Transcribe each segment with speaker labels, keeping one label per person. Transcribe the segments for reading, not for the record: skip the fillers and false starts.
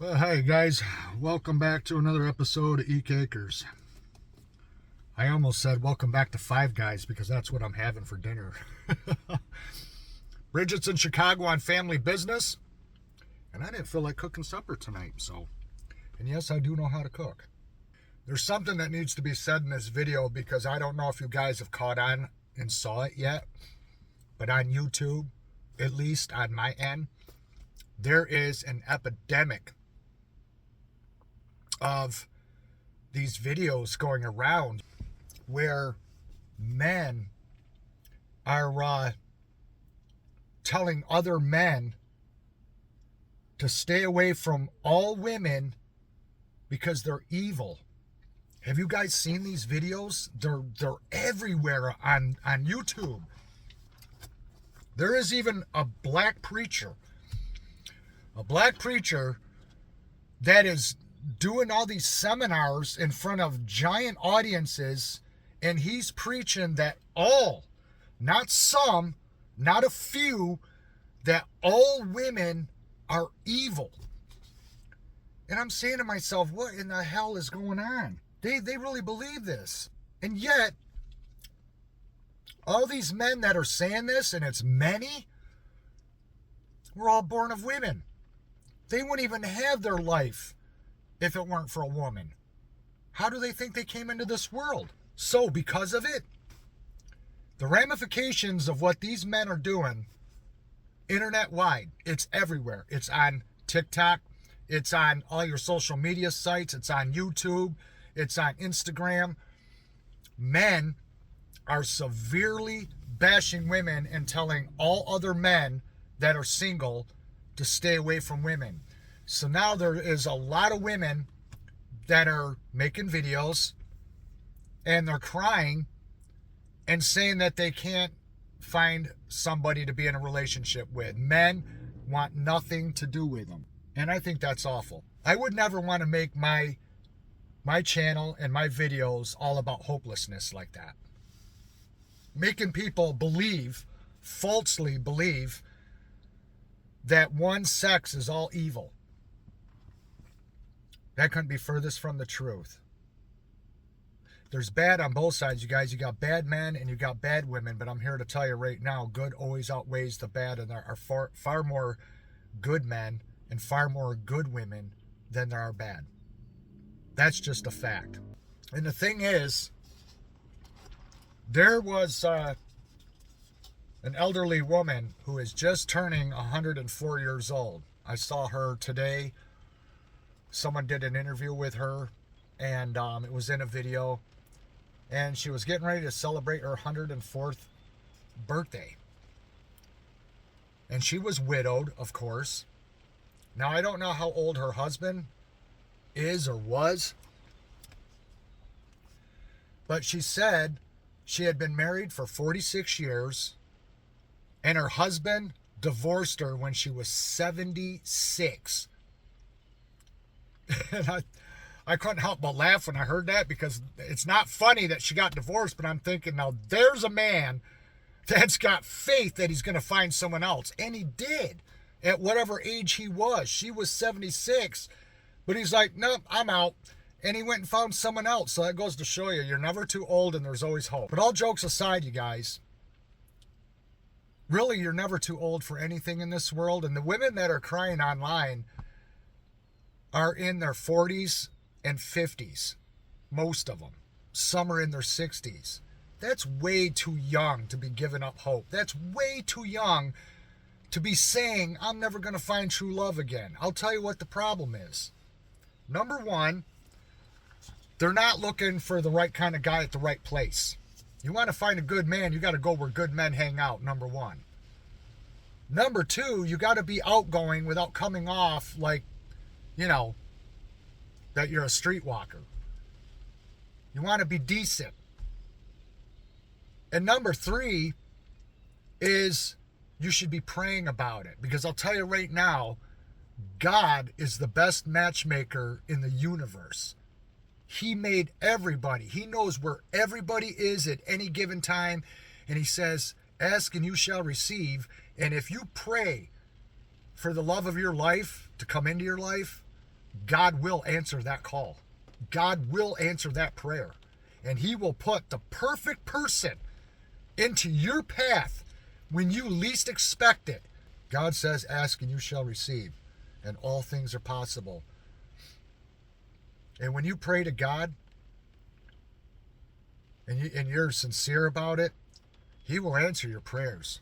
Speaker 1: Well, hi guys, welcome back to another episode of Eek Acres. I almost said welcome back to Five Guys because that's what I'm having for dinner. Bridget's in Chicago on family business, and I didn't feel like cooking supper tonight, and yes, I do know how to cook. There's something that needs to be said in this video because I don't know if you guys have caught on and saw it yet, but on YouTube, at least on my end, there is an epidemic of these videos going around where men are telling other men to stay away from all women because they're evil. Have you guys seen these videos? They're everywhere on YouTube. There is even a black preacher that is doing all these seminars in front of giant audiences, and he's preaching that all, not some, not a few, that all women are evil. And I'm saying to myself, what in the hell is going on? They really believe this. And yet, all these men that are saying this, and it's many, were all born of women. They wouldn't even have their life if it weren't for a woman. How do they think they came into this world? So because of it, the ramifications of what these men are doing, internet-wide, it's everywhere. It's on TikTok. It's on all your social media sites. It's on YouTube. It's on Instagram. Men are severely bashing women and telling all other men that are single to stay away from women. So now there is a lot of women that are making videos and they're crying and saying that they can't find somebody to be in a relationship with. Men want nothing to do with them. And I think that's awful. I would never want to make my channel and my videos all about hopelessness like that. Making people falsely believe, that one sex is all evil. That couldn't be furthest from the truth. There's bad on both sides, you guys. You got bad men and you got bad women, but I'm here to tell you right now, good always outweighs the bad, and there are far more good men and far more good women than there are bad. That's just a fact. And the thing is, there was an elderly woman who is just turning 104 years old. I saw her today. Someone did an interview with her, and it was in a video, and she was getting ready to celebrate her 104th birthday. And she was widowed, of course. Now, I don't know how old her husband is or was, but she said she had been married for 46 years, and her husband divorced her when she was 76. And I couldn't help but laugh when I heard that, because it's not funny that she got divorced, but I'm thinking, now there's a man that's got faith that he's going to find someone else. And he did at whatever age he was. She was 76, but he's like, nope, I'm out. And he went and found someone else. So that goes to show you're never too old and there's always hope. But all jokes aside, you guys, really, you're never too old for anything in this world. And the women that are crying online are in their 40s and 50s. Most of them. Some are in their 60s. That's way too young to be giving up hope. That's way too young to be saying, I'm never going to find true love again. I'll tell you what the problem is. Number one, they're not looking for the right kind of guy at the right place. You want to find a good man, you got to go where good men hang out, number one. Number two, you got to be outgoing without coming off like, that you're a streetwalker. You want to be decent. And number three is you should be praying about it. Because I'll tell you right now, God is the best matchmaker in the universe. He made everybody. He knows where everybody is at any given time. And he says, ask and you shall receive. And if you pray for the love of your life to come into your life, God will answer that call. God will answer that prayer. And he will put the perfect person into your path when you least expect it. God says, ask and you shall receive, and all things are possible. And when you pray to God, and you're sincere about it, he will answer your prayers.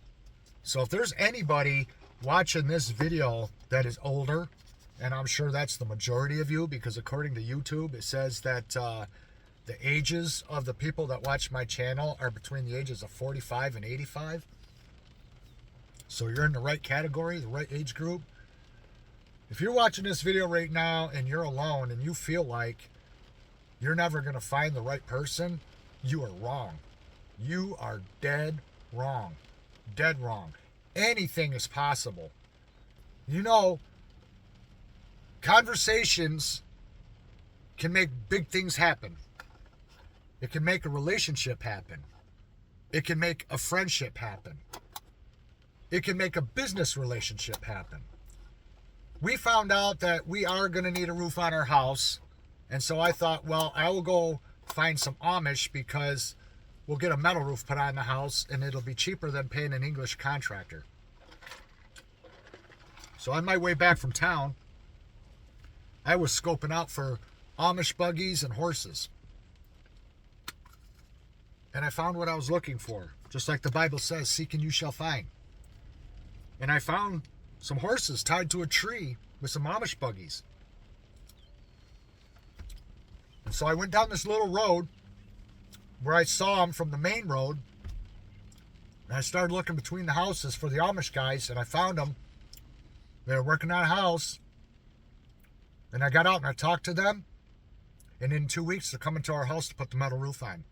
Speaker 1: So if there's anybody watching this video that is older, and I'm sure that's the majority of you, because according to YouTube, it says that the ages of the people that watch my channel are between the ages of 45 and 85. So you're in the right category, the right age group. If you're watching this video right now and you're alone and you feel like you're never going to find the right person, you are wrong. You are dead wrong. Dead wrong. Anything is possible. You know, conversations can make big things happen. It can make a relationship happen. It can make a friendship happen. It can make a business relationship happen. We found out that we are going to need a roof on our house. And so I thought, well, I will go find some Amish because we'll get a metal roof put on the house and it'll be cheaper than paying an English contractor. So on my way back from town, I was scoping out for Amish buggies and horses. And I found what I was looking for. Just like the Bible says, seek and you shall find. And I found some horses tied to a tree with some Amish buggies. And so I went down this little road where I saw them from the main road. And I started looking between the houses for the Amish guys, and I found them. They were working on a house. And I got out and I talked to them. And in 2 weeks, they're coming to our house to put the metal roof on.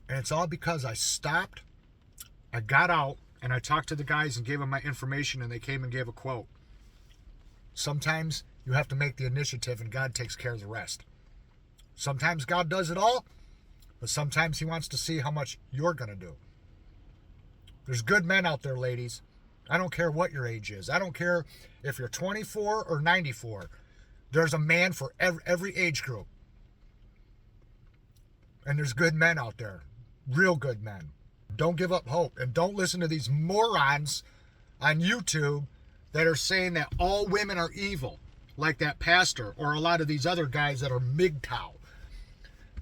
Speaker 1: And it's all because I stopped, I got out, and I talked to the guys and gave them my information, and they came and gave a quote. Sometimes you have to make the initiative, and God takes care of the rest. Sometimes God does it all, but sometimes he wants to see how much you're going to do. There's good men out there, ladies. I don't care what your age is. I don't care if you're 24 or 94. There's a man for every age group. And there's good men out there. Real good men. Don't give up hope. And don't listen to these morons on YouTube that are saying that all women are evil. Like that pastor or a lot of these other guys that are MGTOW.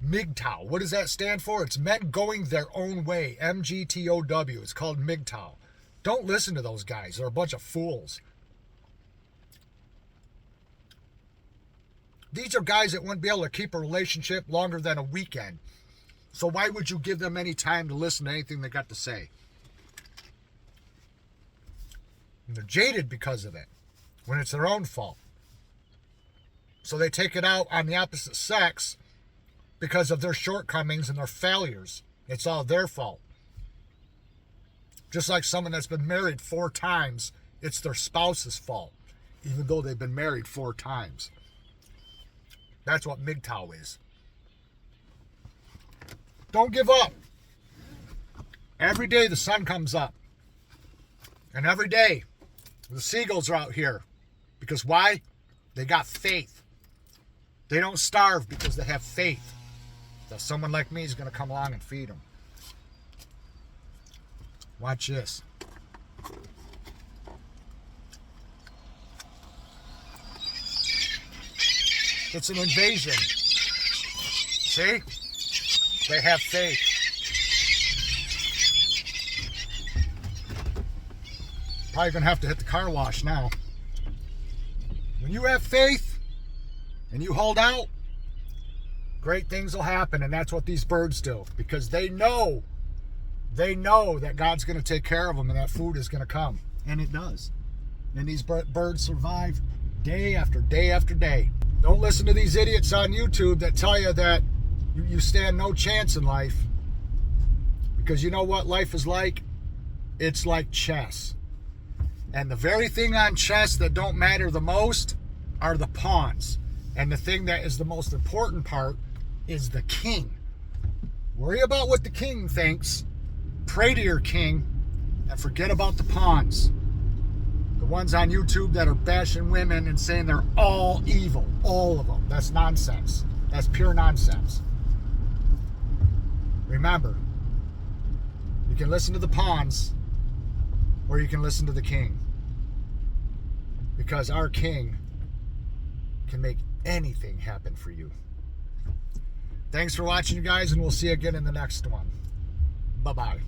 Speaker 1: MGTOW. What does that stand for? It's men going their own way. MGTOW. It's called MGTOW. Don't listen to those guys. They're a bunch of fools. These are guys that wouldn't be able to keep a relationship longer than a weekend. So why would you give them any time to listen to anything they got to say? And they're jaded because of it, when it's their own fault. So they take it out on the opposite sex because of their shortcomings and their failures. It's all their fault. Just like someone that's been married 4 times, it's their spouse's fault, even though they've been married 4 times. That's what MGTOW is. Don't give up. Every day the sun comes up. And every day the seagulls are out here. Because why? They got faith. They don't starve because they have faith that someone like me is going to come along and feed them. Watch this. It's an invasion. See? They have faith. Probably going to have to hit the car wash now. When you have faith and you hold out, great things will happen. And that's what these birds do. Because they know that God's going to take care of them and that food is going to come. And it does. And these birds survive day after day after day. Don't listen to these idiots on YouTube that tell you that you stand no chance in life. Because you know what life is like? It's like chess. And the very thing on chess that don't matter the most are the pawns. And the thing that is the most important part is the king. Worry about what the king thinks. Pray to your king. And forget about the pawns. The ones on YouTube that are bashing women and saying they're all evil, all of them. That's nonsense. That's pure nonsense. Remember, you can listen to the pawns or you can listen to the king. Because our king can make anything happen for you. Thanks for watching, you guys, and we'll see you again in the next one. Bye-bye.